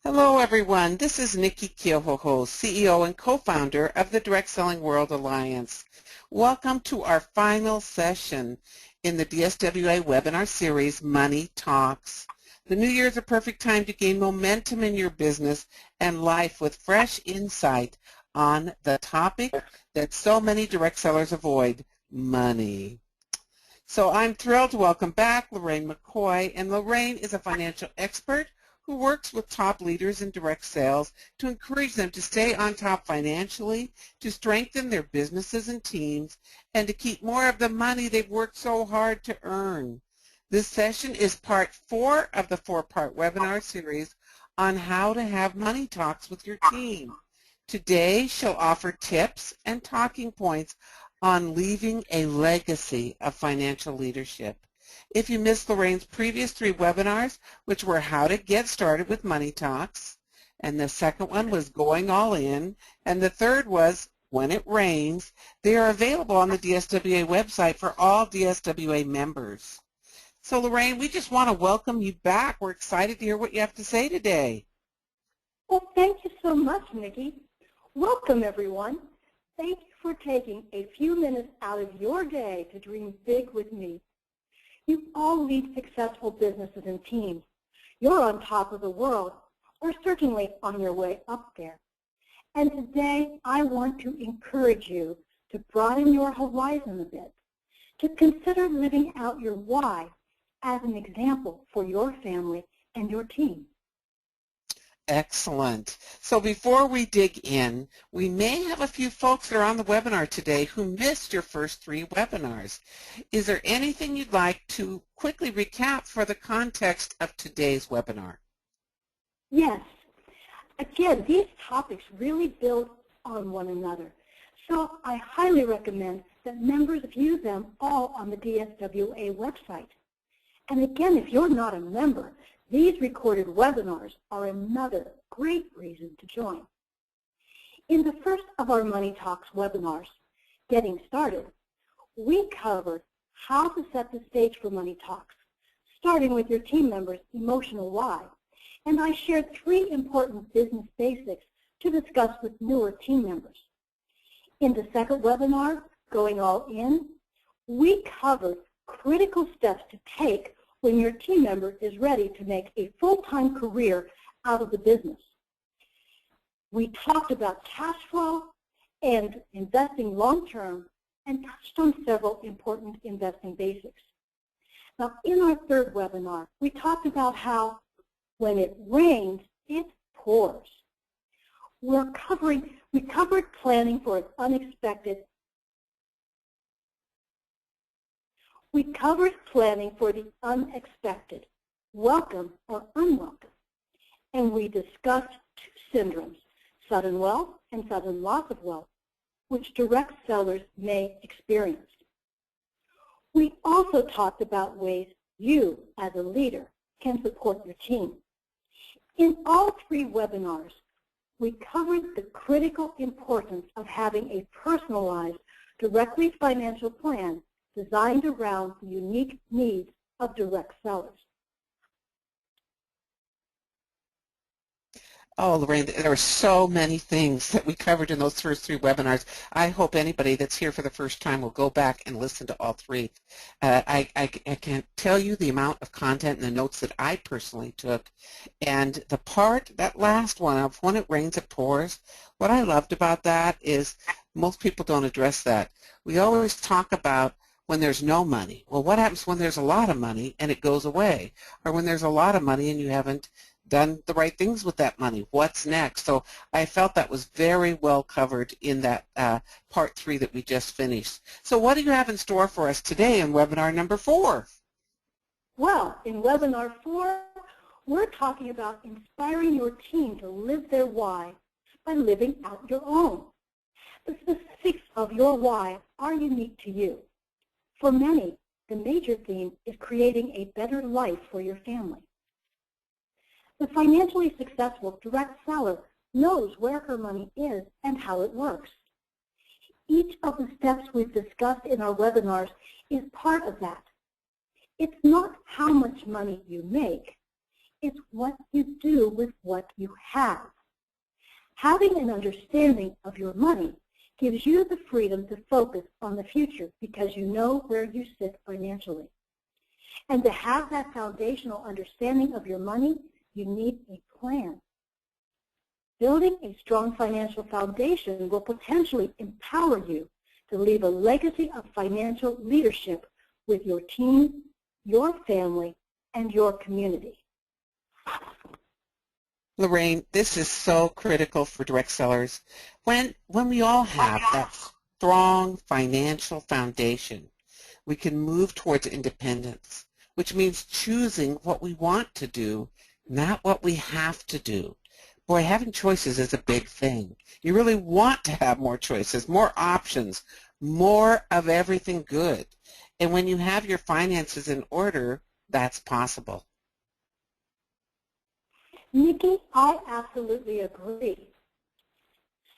Hello everyone, this is Nikki Kyohoho, CEO and co-founder of the Direct Selling World Alliance. Welcome to our final session in the DSWA webinar series, Money Talks. The new year is a perfect time to gain momentum in your business and life with fresh insight on the topic that so many direct sellers avoid, money. So I'm thrilled to welcome back LaRaine McCoy, and LaRaine is a financial expert who works with top leaders in direct sales to encourage them to stay on top financially, to strengthen their businesses and teams, and to keep more of the money they've worked so hard to earn. This session is part 4 of the 4-part webinar series on how to have money talks with your team. Today, she'll offer tips and talking points on leaving a legacy of financial leadership. If you missed LaRaine's previous 3 webinars, which were how to get started with money talks, and the second one was going all in, and the third was when it rains, they are available on the DSWA website for all DSWA members. So LaRaine, we just want to welcome you back. We're excited to hear what you have to say today. Well, thank you so much, Nikki. Welcome, everyone. Thank you for taking a few minutes out of your day to dream big with me. You all lead successful businesses and teams. You're on top of the world, or certainly on your way up there. And today, I want to encourage you to broaden your horizon a bit, to consider living out your why as an example for your family and your team. Excellent. So before we dig in, we may have a few folks that are on the webinar today who missed your first 3 webinars. Is there anything you'd like to quickly recap for the context of today's webinar? Yes. Again, these topics really build on one another. So I highly recommend that members view them all on the DSWA website. And again, if you're not a member, these recorded webinars are another great reason to join. In the first of our Money Talks webinars, Getting Started, we covered how to set the stage for Money Talks, starting with your team members' emotional why. And I shared 3 important business basics to discuss with newer team members. In the second webinar, Going All In, we covered critical steps to take when your team member is ready to make a full-time career out of the business. We talked about cash flow and investing long-term and touched on several important investing basics. Now, in our third webinar, we talked about how when it rains, it pours. We covered planning for an unexpected. We covered planning for the unexpected, welcome or unwelcome, and we discussed 2 syndromes, sudden wealth and sudden loss of wealth, which direct sellers may experience. We also talked about ways you, as a leader, can support your team. In all 3 webinars, we covered the critical importance of having a personalized, directly financial plan designed around the unique needs of direct sellers. Oh, LaRaine, there were so many things that we covered in those first 3 webinars. I hope anybody that's here for the first time will go back and listen to all 3. I can't tell you the amount of content and the notes that I personally took. And the part, that last one of when it rains, it pours, what I loved about that is most people don't address that. We always talk about when there's no money. Well, what happens when there's a lot of money and it goes away? Or when there's a lot of money and you haven't done the right things with that money? What's next? So I felt that was very well covered in that part 3 that we just finished. So what do you have in store for us today in webinar number 4? Well, in webinar 4, we're talking about inspiring your team to live their why by living out your own. The specifics of your why are unique to you. For many, the major theme is creating a better life for your family. The financially successful direct seller knows where her money is and how it works. Each of the steps we've discussed in our webinars is part of that. It's not how much money you make. It's what you do with what you have. Having an understanding of your money gives you the freedom to focus on the future because you know where you sit financially. And to have that foundational understanding of your money, you need a plan. Building a strong financial foundation will potentially empower you to leave a legacy of financial leadership with your team, your family, and your community. LaRaine, this is so critical for direct sellers. When we all have that strong financial foundation, we can move towards independence, which means choosing what we want to do, not what we have to do. Boy, having choices is a big thing. You really want to have more choices, more options, more of everything good. And when you have your finances in order, that's possible. Nikki, I absolutely agree.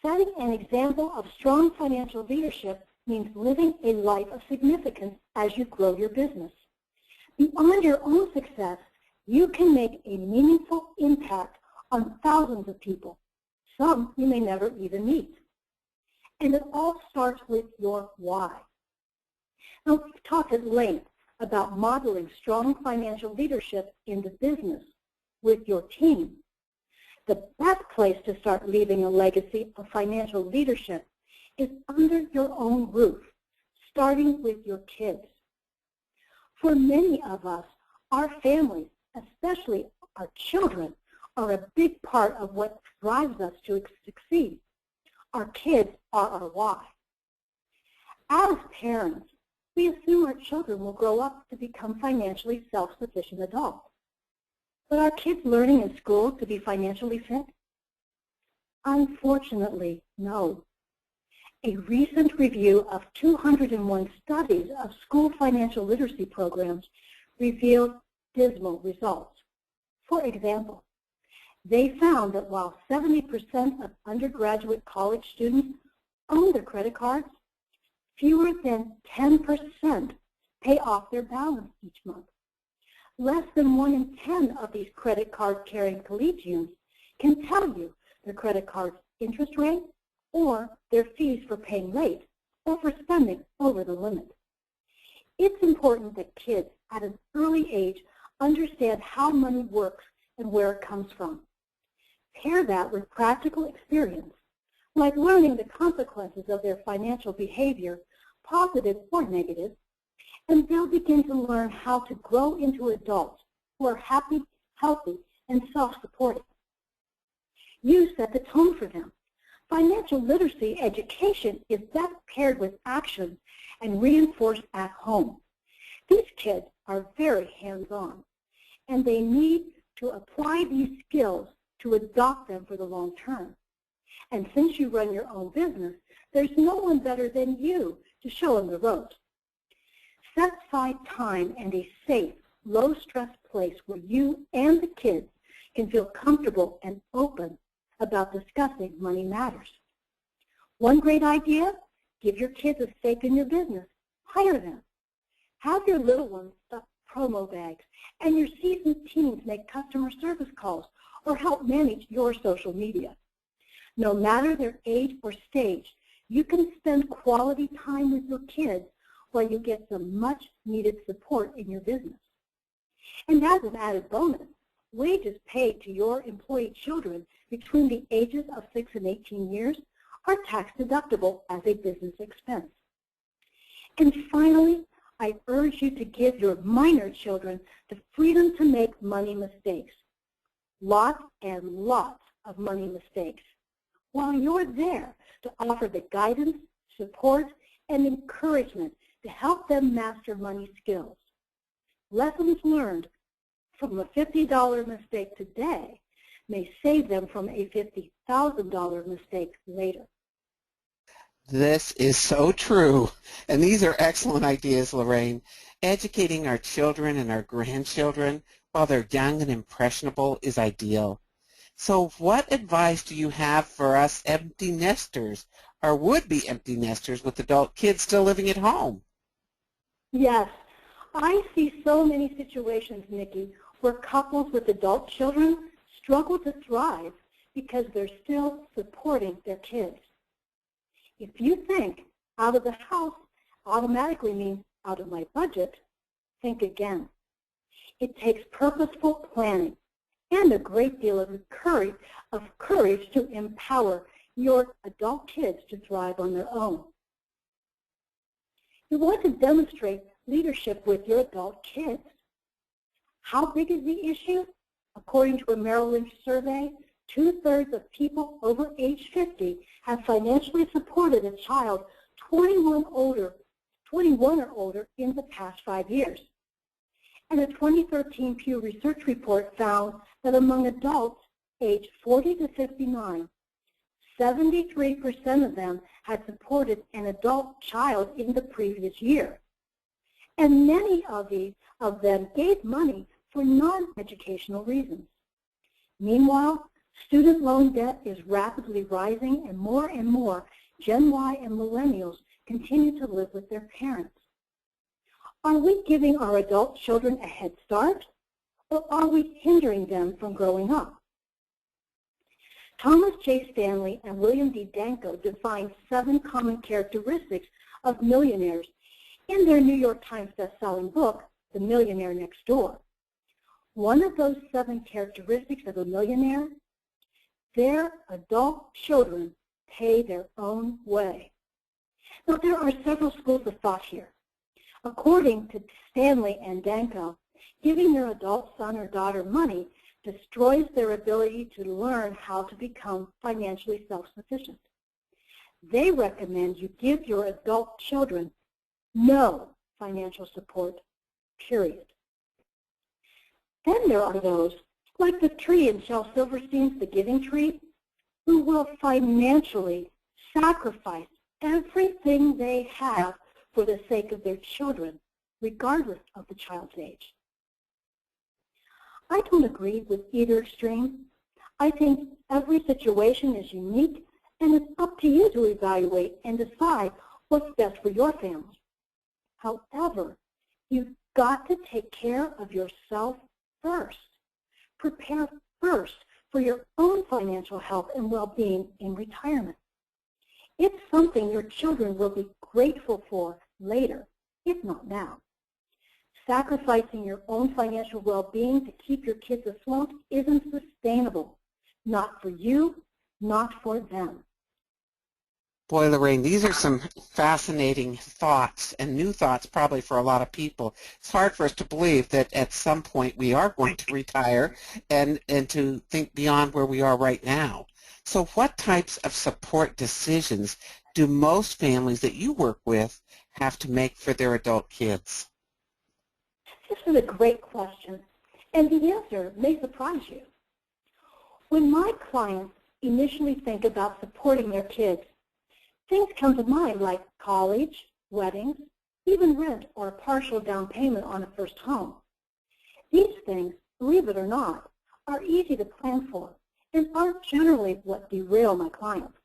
Setting an example of strong financial leadership means living a life of significance as you grow your business. Beyond your own success, you can make a meaningful impact on thousands of people. Some you may never even meet. And it all starts with your why. Now, we've talked at length about modeling strong financial leadership in the business with your team. The best place to start leaving a legacy of financial leadership is under your own roof, starting with your kids. For many of us, our families, especially our children, are a big part of what drives us to succeed. Our kids are our why. As parents, we assume our children will grow up to become financially self-sufficient adults. But are kids learning in school to be financially fit? Unfortunately, no. A recent review of 201 studies of school financial literacy programs revealed dismal results. For example, they found that while 70% of undergraduate college students own their credit cards, fewer than 10% pay off their balance each month. Less than 1 in 10 of these credit card-carrying collegians can tell you their credit card's interest rate or their fees for paying late or for spending over the limit. It's important that kids at an early age understand how money works and where it comes from. Pair that with practical experience, like learning the consequences of their financial behavior, positive or negative, and they'll begin to learn how to grow into adults who are happy, healthy, and self-supporting. You set the tone for them. Financial literacy education is best paired with action and reinforced at home. These kids are very hands-on, and they need to apply these skills to adopt them for the long term. And since you run your own business, there's no one better than you to show them the ropes. Set aside time and a safe, low-stress place where you and the kids can feel comfortable and open about discussing money matters. One great idea, give your kids a stake in your business. Hire them. Have your little ones stuff promo bags and your seasoned teams make customer service calls or help manage your social media. No matter their age or stage, you can spend quality time with your kids while you get some much-needed support in your business. And as an added bonus, wages paid to your employee children between the ages of 6 and 18 years are tax-deductible as a business expense. And finally, I urge you to give your minor children the freedom to make money mistakes. Lots and lots of money mistakes. While you're there to offer the guidance, support, and encouragement to help them master money skills. Lessons learned from a $50 mistake today may save them from a $50,000 mistake later. This is so true, and these are excellent ideas, LaRaine. Educating our children and our grandchildren while they're young and impressionable is ideal. So what advice do you have for us empty nesters or would-be empty nesters with adult kids still living at home? Yes, I see so many situations, Nikki, where couples with adult children struggle to thrive because they're still supporting their kids. If you think out of the house automatically means out of my budget, think again. It takes purposeful planning and a great deal of courage to empower your adult kids to thrive on their own. You want to demonstrate leadership with your adult kids. How big is the issue? According to a Merrill Lynch survey, 2/3 of people over age 50 have financially supported a child 21 or older in the past 5 years. And a 2013 Pew Research report found that among adults aged 40 to 59, 73% of them had supported an adult child in the previous year. And many of them gave money for non-educational reasons. Meanwhile, student loan debt is rapidly rising, and more Gen Y and millennials continue to live with their parents. Are we giving our adult children a head start, or are we hindering them from growing up? Thomas J. Stanley and William D. Danko defined 7 common characteristics of millionaires in their New York Times best-selling book, The Millionaire Next Door. One of those 7 characteristics of a millionaire: their adult children pay their own way. Now, there are several schools of thought here. According to Stanley and Danko, giving your adult son or daughter money destroys their ability to learn how to become financially self-sufficient. They recommend you give your adult children no financial support, period. Then there are those, like the tree in Shel Silverstein's The Giving Tree, who will financially sacrifice everything they have for the sake of their children, regardless of the child's age. I don't agree with either extreme. I think every situation is unique, and it's up to you to evaluate and decide what's best for your family. However, you've got to take care of yourself first. Prepare first for your own financial health and well-being in retirement. It's something your children will be grateful for later, if not now. Sacrificing your own financial well-being to keep your kids afloat isn't sustainable. Not for you, not for them. Boy, LaRaine, these are some fascinating thoughts and new thoughts probably for a lot of people. It's hard for us to believe that at some point we are going to retire and to think beyond where we are right now. So what types of support decisions do most families that you work with have to make for their adult kids? This is a great question, and the answer may surprise you. When my clients initially think about supporting their kids, things come to mind like college, weddings, even rent or a partial down payment on a first home. These things, believe it or not, are easy to plan for and aren't generally what derail my clients.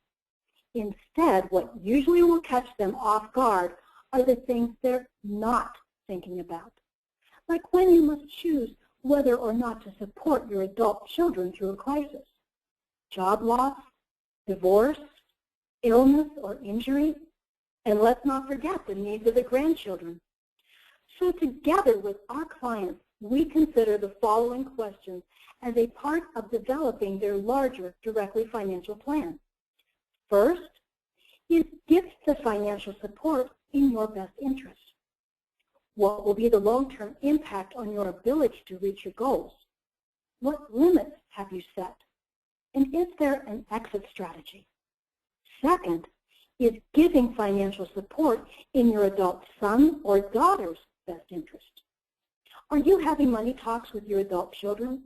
Instead, what usually will catch them off guard are the things they're not thinking about, like when you must choose whether or not to support your adult children through a crisis, job loss, divorce, illness or injury, and let's not forget the needs of the grandchildren. So together with our clients, we consider the following questions as a part of developing their larger directly financial plan. First, is the financial support in your best interest? What will be the long-term impact on your ability to reach your goals? What limits have you set? And is there an exit strategy? Second, is giving financial support in your adult son or daughter's best interest? Are you having money talks with your adult children?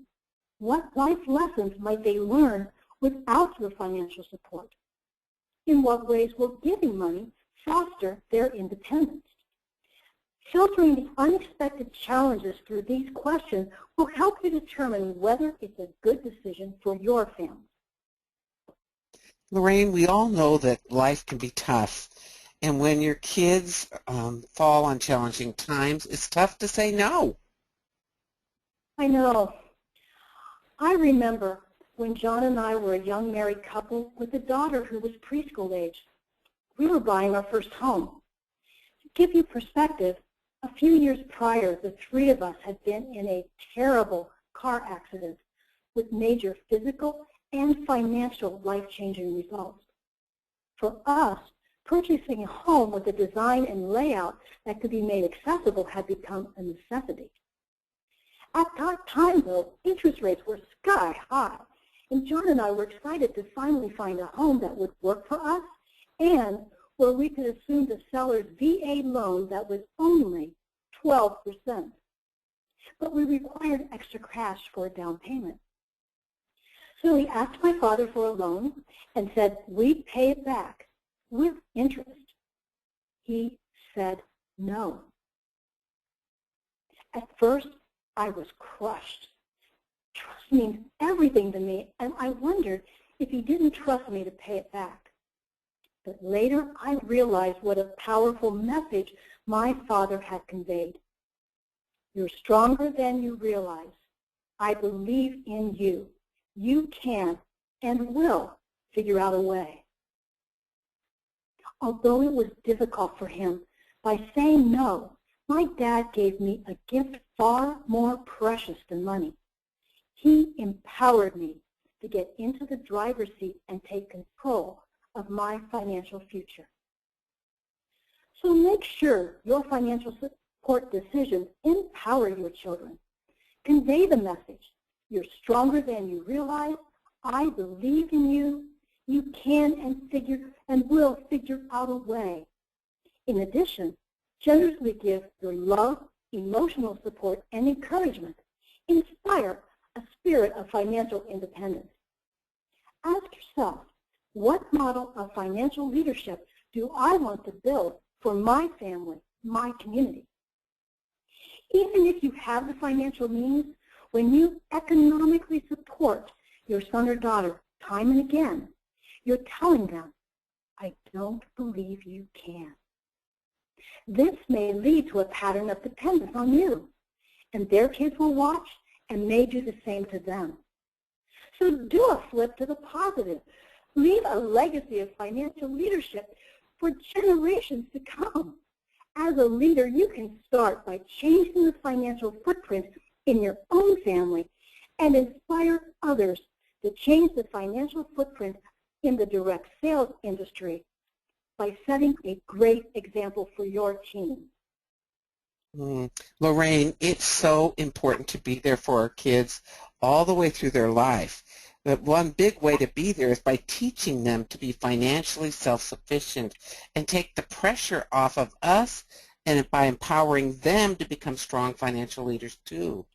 What life lessons might they learn without your financial support? In what ways will giving money foster their independence? Filtering the unexpected challenges through these questions will help you determine whether it's a good decision for your family. LaRaine, we all know that life can be tough, and when your kids fall on challenging times, it's tough to say no. I know. I remember when John and I were a young married couple with a daughter who was preschool age. We were buying our first home. To give you perspective, a few years prior, the three of us had been in a terrible car accident with major physical and financial life-changing results. For us, purchasing a home with a design and layout that could be made accessible had become a necessity. At that time, though, interest rates were sky high, and John and I were excited to finally find a home that would work for us and where we could assume the seller's VA loan that was only 12%. But we required extra cash for a down payment. So we asked my father for a loan and said we'd pay it back with interest. He said no. At first, I was crushed. Trust means everything to me, and I wondered if he didn't trust me to pay it back. But later, I realized what a powerful message my father had conveyed. You're stronger than you realize. I believe in you. You can and will figure out a way. Although it was difficult for him, by saying no, my dad gave me a gift far more precious than money. He empowered me to get into the driver's seat and take control of my financial future. So make sure your financial support decisions empower your children. Convey the message. You're stronger than you realize. I believe in you. You can and will figure out a way. In addition, generously give your love, emotional support, and encouragement. Inspire a spirit of financial independence. Ask yourself, what model of financial leadership do I want to build for my family, my community? Even if you have the financial means, when you economically support your son or daughter time and again, you're telling them, I don't believe you can. This may lead to a pattern of dependence on you, and their kids will watch and may do the same to them. So do a flip to the positive. Leave a legacy of financial leadership for generations to come. As a leader, you can start by changing the financial footprint in your own family and inspire others to change the financial footprint in the direct sales industry by setting a great example for your team. LaRaine, it's so important to be there for our kids all the way through their life. But one big way to be there is by teaching them to be financially self-sufficient and take the pressure off of us, and by empowering them to become strong financial leaders too.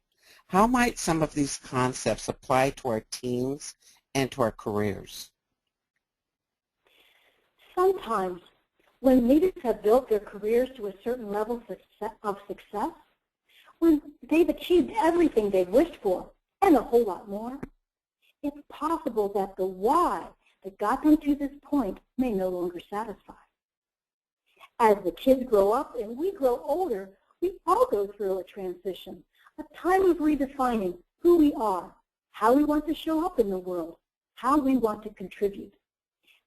How might some of these concepts apply to our teams and to our careers? Sometimes, when leaders have built their careers to a certain level of success, when they've achieved everything they've wished for and a whole lot more, it's possible that the why that got them to this point may no longer satisfy. As the kids grow up and we grow older, we all go through a transition, a time of redefining who we are, how we want to show up in the world, how we want to contribute.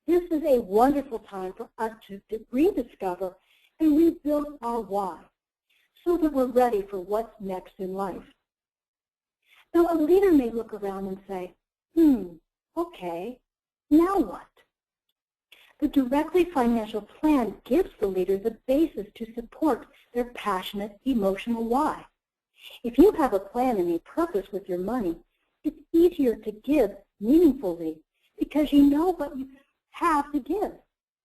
This is a wonderful time for us to rediscover and rebuild our why so that we're ready for what's next in life. Now, a leader may look around and say, okay, now what? The Directly Financial Plan gives the leader the basis to support their passionate, emotional why. If you have a plan and a purpose with your money, it's easier to give meaningfully because you know what you have to give.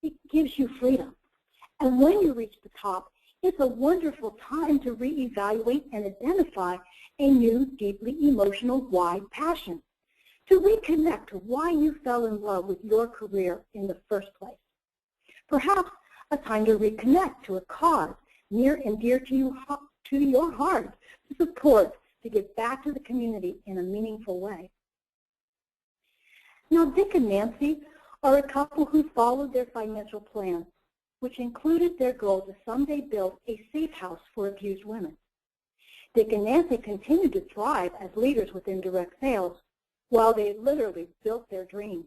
It gives you freedom. And when you reach the top, it's a wonderful time to reevaluate and identify a new, deeply emotional why passion, to reconnect to why you fell in love with your career in the first place. Perhaps a time to reconnect to a cause near and dear to your heart, to support, to give back to the community in a meaningful way. Now, Dick and Nancy are a couple who followed their financial plan, which included their goal to someday build a safe house for abused women. Dick and Nancy continued to thrive as leaders within direct sales while they literally built their dream.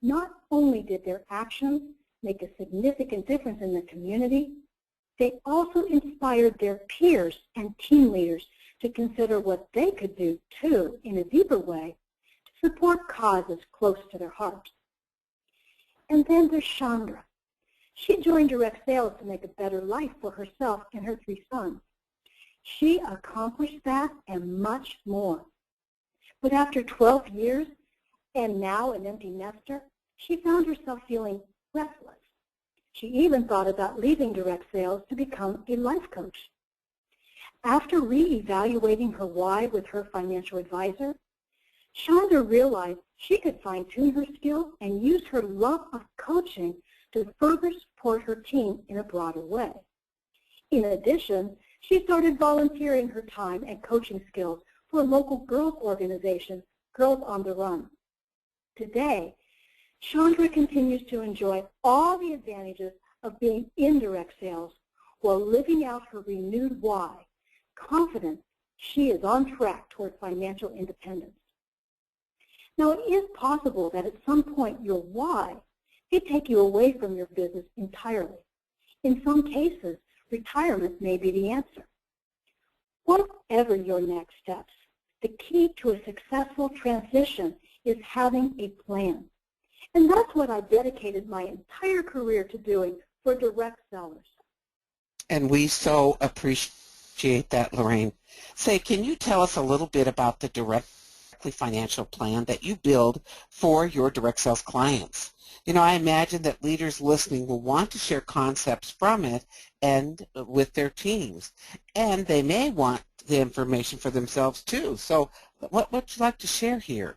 Not only did their actions make a significant difference in the community, they also inspired their peers and team leaders to consider what they could do, too, in a deeper way to support causes close to their hearts. And then there's Chandra. She joined direct sales to make a better life for herself and her 3 sons. She accomplished that and much more. But after 12 years, and now an empty nester, she found herself feeling restless. She even thought about leaving direct sales to become a life coach. After re-evaluating her why with her financial advisor, Chandra realized she could fine-tune her skill and use her love of coaching to further support her team in a broader way. In addition, she started volunteering her time and coaching skills for a local girls organization, Girls on the Run. Today, Chandra continues to enjoy all the advantages of being in direct sales while living out her renewed why, confident she is on track toward financial independence. Now, it is possible that at some point your why could take you away from your business entirely. In some cases, retirement may be the answer. Whatever your next steps, the key to a successful transition is having a plan. And that's what I dedicated my entire career to doing for direct sellers. And we so appreciate that, LaRaine. Say, can you tell us a little bit about the directly financial plan that you build for your direct sales clients? You know, I imagine that leaders listening will want to share concepts from it and with their teams. And they may want the information for themselves too. So what would you like to share here?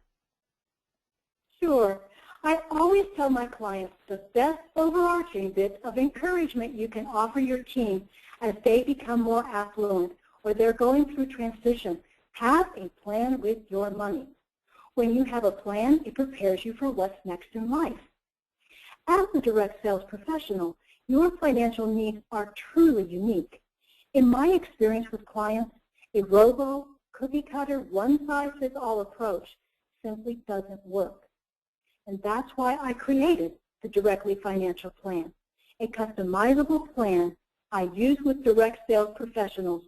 Sure. I always tell my clients the best overarching bit of encouragement you can offer your team as they become more affluent or they're going through transition. Have a plan with your money. When you have a plan, it prepares you for what's next in life. As a direct sales professional, your financial needs are truly unique. In my experience with clients, a robo, cookie-cutter, one-size-fits-all approach simply doesn't work. And that's why I created the Directly Financial Plan, a customizable plan I use with direct sales professionals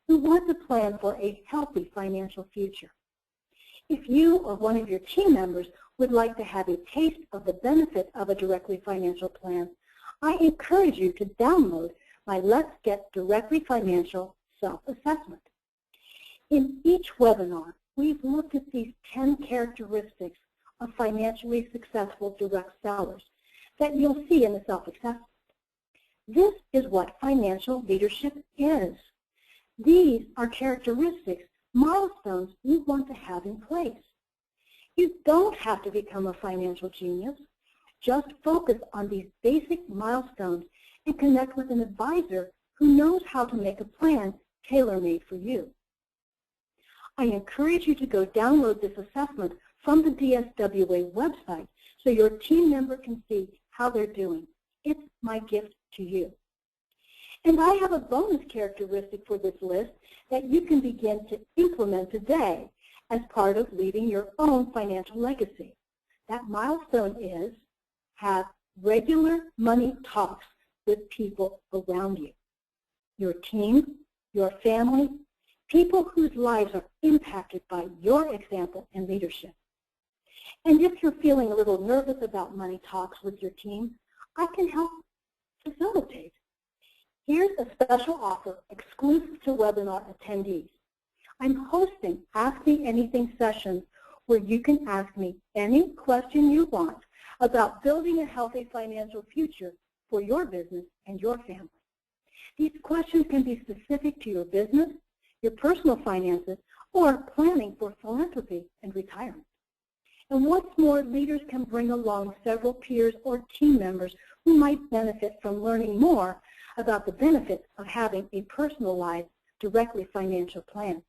who want to plan for a healthy financial future. If you or one of your team members would like to have a taste of the benefit of a Directly Financial Plan, I encourage you to download my Let's Get Directly Financial Self-Assessment. In each webinar, we've looked at these 10 characteristics of financially successful direct sellers that you'll see in the self-assessment. This is what financial leadership is. These are characteristics, milestones you want to have in place. You don't have to become a financial genius. Just focus on these basic milestones and connect with an advisor who knows how to make a plan tailor-made for you. I encourage you to go download this assessment from the DSWA website so your team member can see how they're doing. It's my gift to you. And I have a bonus characteristic for this list that you can begin to implement today as part of leaving your own financial legacy. That milestone is have regular money talks with people around you. Your team, your family, people whose lives are impacted by your example and leadership. And if you're feeling a little nervous about money talks with your team, I can help facilitate. Here's a special offer exclusive to webinar attendees. I'm hosting Ask Me Anything sessions where you can ask me any question you want about building a healthy financial future for your business and your family. These questions can be specific to your business, your personal finances, or planning for philanthropy and retirement. And what's more, leaders can bring along several peers or team members who might benefit from learning more about the benefits of having a personalized, directly financial plan.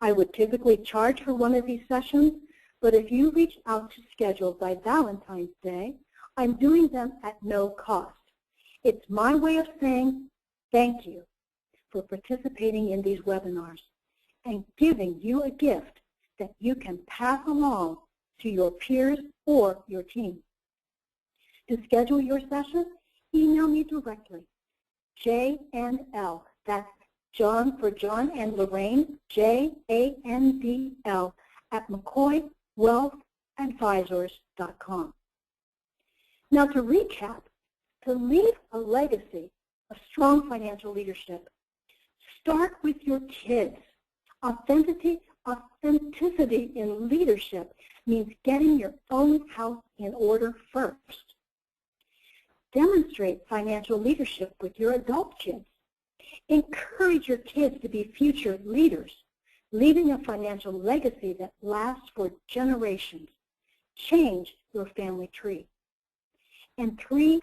I would typically charge for one of these sessions, but if you reach out to schedule by Valentine's Day, I'm doing them at no cost. It's my way of saying thank you for participating in these webinars and giving you a gift that you can pass along to your peers or your team. To schedule your session, email me directly, JNL, that's John for John and LaRaine, JANDL, at McCoyWealthAdvisors.com. Now to recap, to leave a legacy of strong financial leadership, start with your kids. Authenticity in leadership means getting your own house in order first. Demonstrate financial leadership with your adult kids. Encourage your kids to be future leaders, leaving a financial legacy that lasts for generations. Change your family tree. And 3,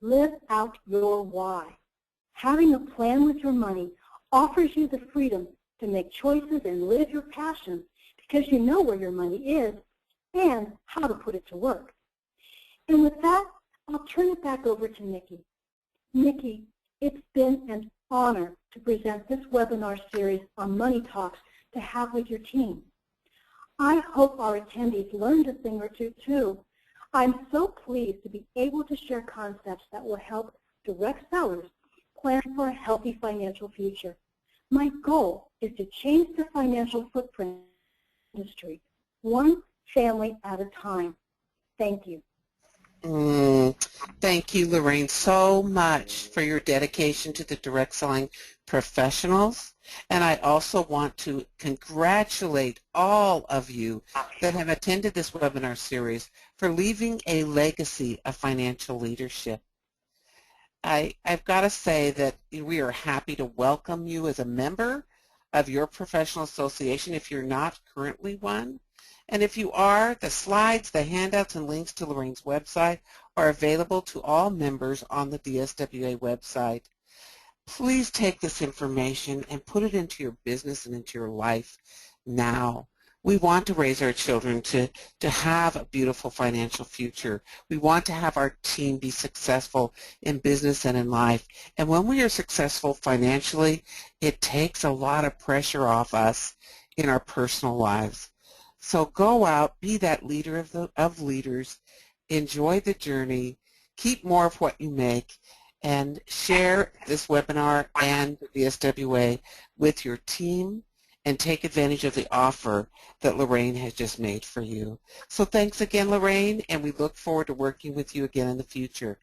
live out your why. Having a plan with your money offers you the freedom to make choices and live your passion because you know where your money is and how to put it to work. And with that, I'll turn it back over to Nikki. Nikki, it's been an honor to present this webinar series on Money Talks to have with your team. I hope our attendees learned a thing or two too. I'm so pleased to be able to share concepts that will help direct sellers plan for a healthy financial future. My goal is to change the financial footprint industry, one family at a time. Thank you. Thank you, LaRaine, so much for your dedication to the direct selling professionals. And I also want to congratulate all of you that have attended this webinar series for leaving a legacy of financial leadership. I've got to say that we are happy to welcome you as a member of your professional association if you're not currently one. And if you are, the slides, the handouts, and links to LaRaine's website are available to all members on the DSWA website. Please take this information and put it into your business and into your life now. We want to raise our children to have a beautiful financial future. We want to have our team be successful in business and in life. And when we are successful financially, it takes a lot of pressure off us in our personal lives. So go out, be that leader of leaders, enjoy the journey, keep more of what you make, and share this webinar and the DSWA with your team and take advantage of the offer that LaRaine has just made for you. So thanks again, LaRaine, and we look forward to working with you again in the future.